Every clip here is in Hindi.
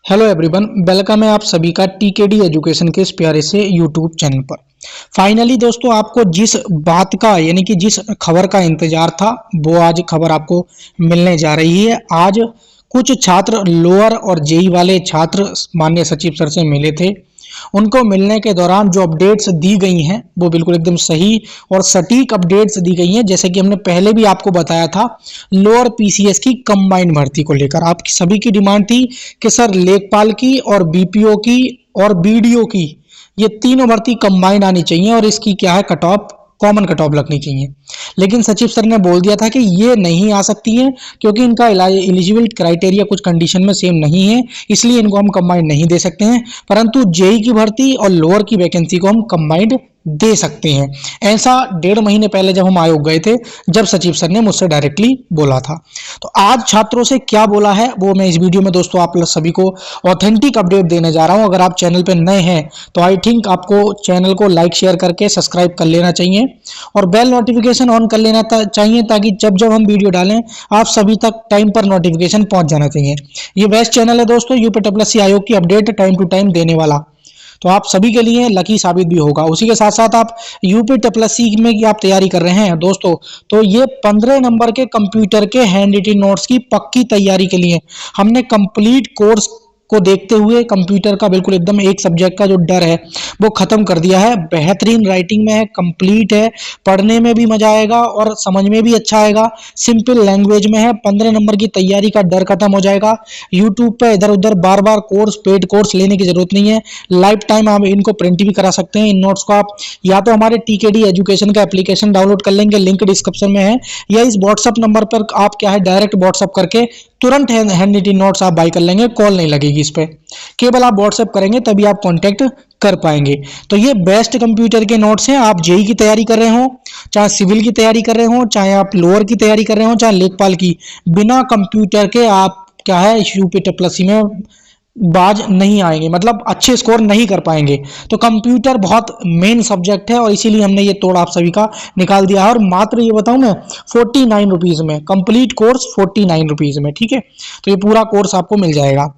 हेलो एवरीवन, वेलकम है आप सभी का टीकेडी एजुकेशन के इस प्यारे से यूट्यूब चैनल पर। फाइनली दोस्तों, आपको जिस बात का यानी कि जिस खबर का इंतजार था वो आज खबर आपको मिलने जा रही है। आज कुछ छात्र लोअर और जेई वाले छात्र माननीय सचिव सर से मिले थे। उनको मिलने के दौरान जो अपडेट्स दी गई हैं वो बिल्कुल एकदम सही और सटीक अपडेट्स दी गई हैं। जैसे कि हमने पहले भी आपको बताया था, लोअर पीसीएस की कंबाइंड भर्ती को लेकर आपकी सभी की डिमांड थी कि सर लेखपाल की और बीपीओ की और बीडीओ की ये तीनों भर्ती कंबाइंड आनी चाहिए और इसकी क्या है cut off common cut off लगनी चाहिए। लेकिन सचिव सर ने बोल दिया था कि ये नहीं आ सकती है क्योंकि इनका एलिजिबल क्राइटेरिया कुछ कंडीशन में सेम नहीं है, इसलिए इनको हम कंबाइंड नहीं दे सकते हैं। परंतु जेई की भर्ती और लोअर की वैकेंसी को हम कंबाइंड दे सकते हैं। ऐसा 1.5 महीने पहले जब हम आयोग गए थे, जब सचिव सर ने मुझसे डायरेक्टली बोला था। तो आज छात्रों से क्या बोला है वो मैं इस वीडियो में दोस्तों आप सभी को ऑथेंटिक अपडेट देने जा रहा हूं। अगर आप चैनल पे नए हैं तो आई थिंक आपको चैनल को लाइक शेयर करके सब्सक्राइब कर लेना चाहिए और बेल नोटिफिकेशन ऑन कर लेना चाहिए ताकि जब जब हम वीडियो डालें आप सभी तक टाइम पर नोटिफिकेशन पहुंच जाना चाहिए। ये बेस्ट चैनल है दोस्तों, यूपीएससी आयोग की अपडेट टाइम टू टाइम देने वाला, तो आप सभी के लिए लकी साबित भी होगा। उसी के साथ साथ आप यूपीएससी में की आप तैयारी कर रहे हैं दोस्तों, तो ये 15 नंबर के कंप्यूटर के हैंड रिटन नोट्स की पक्की तैयारी के लिए हमने कंप्लीट कोर्स को देखते हुए कंप्यूटर का बिल्कुल एकदम एक सब्जेक्ट का जो डर है वो खत्म कर दिया है। बेहतरीन राइटिंग में है, कंप्लीट है, पढ़ने में भी मजा आएगा और समझ में भी अच्छा आएगा, सिंपल लैंग्वेज में है। 15 नंबर की तैयारी का डर खत्म हो जाएगा। यूट्यूब पे इधर उधर बार बार कोर्स पेड कोर्स लेने की जरूरत नहीं है। लाइफ टाइम आप इनको प्रिंट भी करा सकते हैं। इन नोट्स को आप या तो हमारे टीकेडी एजुकेशन का एप्लीकेशन डाउनलोड कर लेंगे, लिंक डिस्क्रिप्शन में है, या इस व्हाट्सएप नंबर पर आप क्या है डायरेक्ट व्हाट्सएप करके तुरंत हैंड रिटन नोट्स आप बाय कर लेंगे। कॉल नहीं लगेगी इस पे, केवल आप व्हाट्सएप करेंगे तभी आप कांटेक्ट कर पाएंगे। तो ये बेस्ट कंप्यूटर के नोट्स हैं। आप जेई की तैयारी कर रहे हो, चाहे सिविल की तैयारी कर रहे हो, चाहे आप लोअर की तैयारी कर रहे हो, चाहे लेखपाल की, बिना कंप्यूटर के आप क्या है यूपीएससी में बाज नहीं आएंगे, मतलब अच्छे स्कोर नहीं कर पाएंगे। तो कंप्यूटर बहुत मेन सब्जेक्ट है और इसीलिए हमने ये तोड़ आप सभी का निकाल दिया है। और मात्र ये बताऊं मैं 49 रुपीज में कंप्लीट कोर्स, 49 रुपीज में, ठीक है। तो ये पूरा कोर्स आपको मिल जाएगा।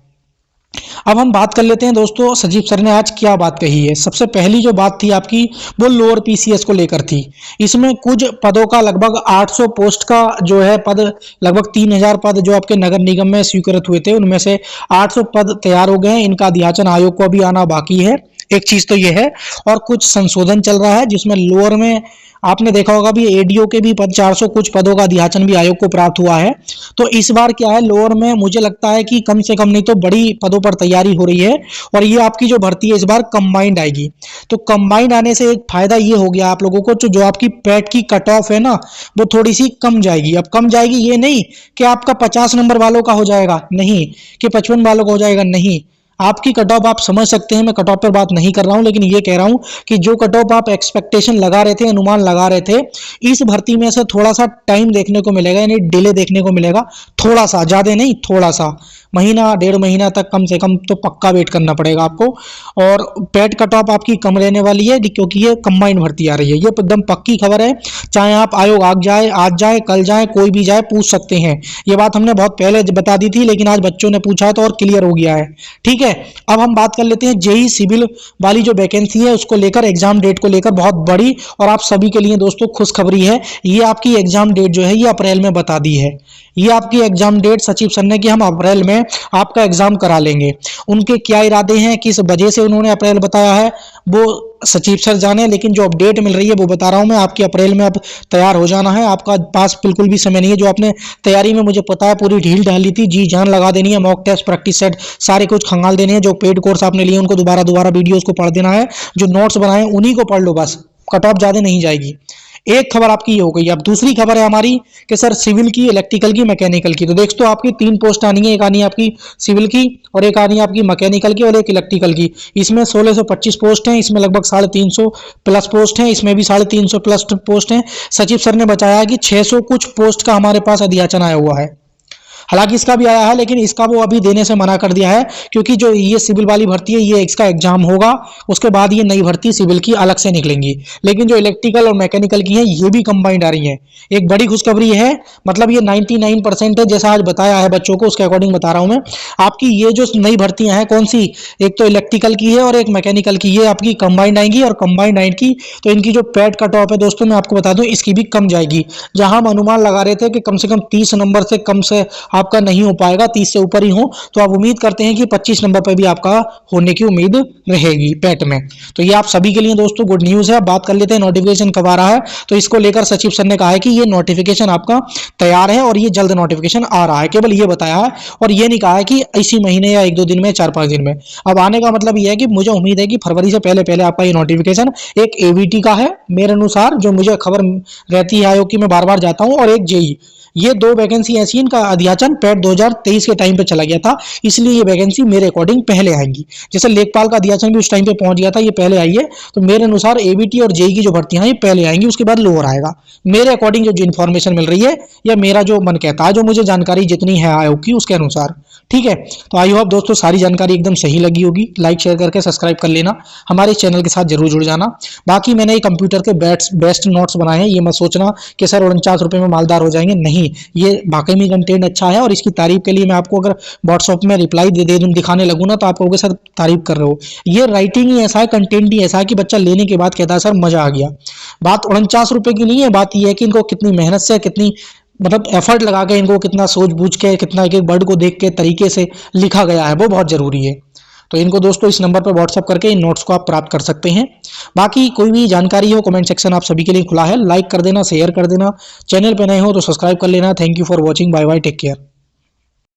अब हम बात कर लेते हैं दोस्तों, सचिव सर ने आज क्या बात कही है। सबसे पहली जो बात थी आपकी वो लोअर पीसीएस को लेकर थी। इसमें कुछ पदों का लगभग 800 पोस्ट का जो है पद, लगभग 3000 पद जो आपके नगर निगम में स्वीकृत हुए थे, उनमें से 800 पद तैयार हो गए हैं। इनका अध्याचन आयोग को अभी आना बाकी है। एक चीज तो यह है, और कुछ संशोधन चल रहा है जिसमें लोअर में आपने देखा होगा भी एडीओ के भी पद 400 कुछ पदों का अध्याचन भी आयोग को प्राप्त हुआ है। तो इस बार क्या है लोअर में मुझे लगता है कि कम से कम नहीं तो बड़ी पदों पर तैयारी हो रही है और ये आपकी जो भर्ती है इस बार कंबाइंड आएगी। तो कंबाइंड आने से एक फायदा ये हो गया आप लोगों को, जो आपकी पैट की कट ऑफ है ना वो थोड़ी सी कम जाएगी। अब कम जाएगी ये नहीं कि आपका 50 नंबर वालों का हो जाएगा, नहीं कि 55 वालों का हो जाएगा, नहीं। आपकी कट ऑफ आप समझ सकते हैं, मैं कट ऑफ पर बात नहीं कर रहा हूं, लेकिन ये कह रहा हूं कि जो कट ऑफ आप एक्सपेक्टेशन लगा रहे थे, अनुमान लगा रहे थे, इस भर्ती में से थोड़ा सा टाइम देखने को मिलेगा, यानी डिले देखने को मिलेगा। थोड़ा सा, ज्यादा नहीं, थोड़ा सा, महीना 1.5 महीना तक कम से कम तो पक्का वेट करना पड़ेगा आपको। और पेड कट ऑफ आपकी कम रहने वाली है क्योंकि ये कंबाइंड भर्ती आ रही है। ये एकदम पक्की खबर है, चाहे आप आयोग आज जाए कल जाए कोई भी जाए पूछ सकते हैं। ये बात हमने बहुत पहले बता दी थी लेकिन आज बच्चों ने पूछा है तो और क्लियर हो गया है, ठीक है। अब हम बात कर लेते हैं जेई सिविल वाली जो वैकेंसी है उसको लेकर, एग्जाम डेट को लेकर बहुत बड़ी और आप सभी के लिए दोस्तों खुशखबरी है। ये आपकी एग्जाम डेट जो है ये अप्रैल में बता दी है। ये आपकी एग्जाम डेट सचिव सर ने कि हम अप्रैल में आपका एग्जाम करा लेंगे। उनके क्या इरादे हैं, किस वजह से उन्होंने अप्रैल बताया है वो सचिव सर जाने, लेकिन जो अपडेट मिल रही है वो बता रहा हूं मैं। आपकी अप्रैल में अब तैयार हो जाना है, आपका पास बिल्कुल भी समय नहीं है। जो आपने तैयारी में मुझे पता है पूरी ढील ढाली थी, जी जान लगा देनी है, मॉक टेस्ट प्रैक्टिस सेट सारे कुछ खंगाल देने हैं। जो पेड कोर्स आपने लिए उनको दोबारा वीडियोस को पढ़ देना है, जो नोट्स बनाए उन्हीं को पढ़ लो बस, कट ऑफ ज्यादा नहीं जाएगी। एक खबर आपकी ये हो गई। अब दूसरी खबर है हमारी कि सर सिविल की, इलेक्ट्रिकल की, मैकेनिकल की। तो देख तो आपकी 3 पोस्ट आनी है, एक आनी है आपकी सिविल की और एक आनी है आपकी मैकेनिकल की और एक इलेक्ट्रिकल की। इसमें 1625 पोस्ट हैं, इसमें लगभग 350 प्लस पोस्ट हैं, इसमें भी 350 प्लस पोस्ट हैं। सचिव सर ने बताया कि 600 कुछ पोस्ट का हमारे पास अध्याचन आया हुआ है। हालांकि इसका भी आया है, लेकिन इसका वो अभी देने से मना कर दिया है, क्योंकि जो ये सिविल वाली भर्ती है ये इसका एग्जाम होगा, उसके बाद ये नई भर्ती सिविल की अलग से निकलेंगी। लेकिन जो इलेक्ट्रिकल और मैकेनिकल की है ये भी कंबाइंड आ रही है। एक बड़ी खुशखबरी है, मतलब ये 99% है, जैसा आज बताया है बच्चों को उसके अकॉर्डिंग बता रहा हूं मैं। आपकी ये जो नई भर्तियां हैं कौन सी, एक तो इलेक्ट्रिकल की है और एक मैकेनिकल की, ये आपकी कंबाइंड आएंगी। और कंबाइंड आएंगी तो इनकी जो पैड कट ऑफ है दोस्तों मैं आपको बता दूं इसकी भी कम जाएगी। जहां हम अनुमान लगा रहे थे कि कम से कम 30 नंबर से कम से आपका नहीं हो पाएगा, 30 से ऊपर ही हो, तो आप उम्मीद करते हैं कि 25 नंबर पर भी आपका होने की उम्मीद रहेगी पैट में। तो ये आप सभी के लिए दोस्तों गुड न्यूज है। बात कर लेते हैं नोटिफिकेशन कब आ रहा है। तो इसको लेकर सचिव सर ने कहा है कि ये नोटिफिकेशन आपका तैयार है और ये जल्द नोटिफिकेशन आ रहा है, केवल ये बताया है। और ये नहीं कहा है कि इसी महीने या 1-2 दिन में, 4-5 दिन में। अब आने का मतलब ये है कि मुझे उम्मीद है कि फरवरी से पहले पहले आपका ये नोटिफिकेशन, एक एवीटी का है मेरे अनुसार, जो मुझे खबर रहती है आयोग की, मैं बार बार जाता हूं, और एक जेई। ये 2 वैकेंसी ऐसी हैं, इनका अध्याचन पैट 2023 के टाइम पे चला गया था, इसलिए ये वैकेंसी मेरे अकॉर्डिंग पहले आएंगी। जैसे लेखपाल का अध्याचन भी उस टाइम पे पहुंच गया था, ये पहले आई है। तो मेरे अनुसार एबीटी और जेई की जो भर्तियां हैं ये पहले आएंगी, उसके बाद लोअर आएगा। मेरे अकॉर्डिंग जो इन्फॉर्मेशन मिल रही है, या मेरा जो मन कहता है, जो मुझे जानकारी जितनी है आयोग की उसके अनुसार, ठीक है। तो आई होप दोस्तों सारी जानकारी एकदम सही लगी होगी। लाइक शेयर करके सब्सक्राइब कर लेना, हमारे चैनल के साथ जरूर जुड़ जाना। बाकी मैंने ये कंप्यूटर के बेस्ट नोट्स बनाए हैं, ये मत सोचना कि सर 49 रुपये में मालदार हो जाएंगे, नहीं, ये वाकई में कंटेंट अच्छा है। और इसकी तारीफ के लिए मैं आपको अगर व्हाट्सएप में रिप्लाई दे दूं, दिखाने लगूँ ना, तो आप कहोगे सर तारीफ कर रहे हो। ये राइटिंग ही ऐसा है, कंटेंट ही ऐसा है कि बच्चा लेने के बाद कहता है सर मजा आ गया। बात 49 रुपये की नहीं है, बात यह है कि इनको कितनी मेहनत से, कितनी मतलब एफर्ट लगा के, इनको कितना सोच बूझ के, कितना एक एक वर्ड को देख के तरीके से लिखा गया है, वो बहुत जरूरी है। तो इनको दोस्तों इस नंबर पर व्हाट्सअप करके इन नोट्स को आप प्राप्त कर सकते हैं। बाकी कोई भी जानकारी हो, कमेंट सेक्शन आप सभी के लिए खुला है। लाइक कर देना, शेयर कर देना, चैनल पे नए हो तो सब्सक्राइब कर लेना। Thank you for watching, bye bye, take care.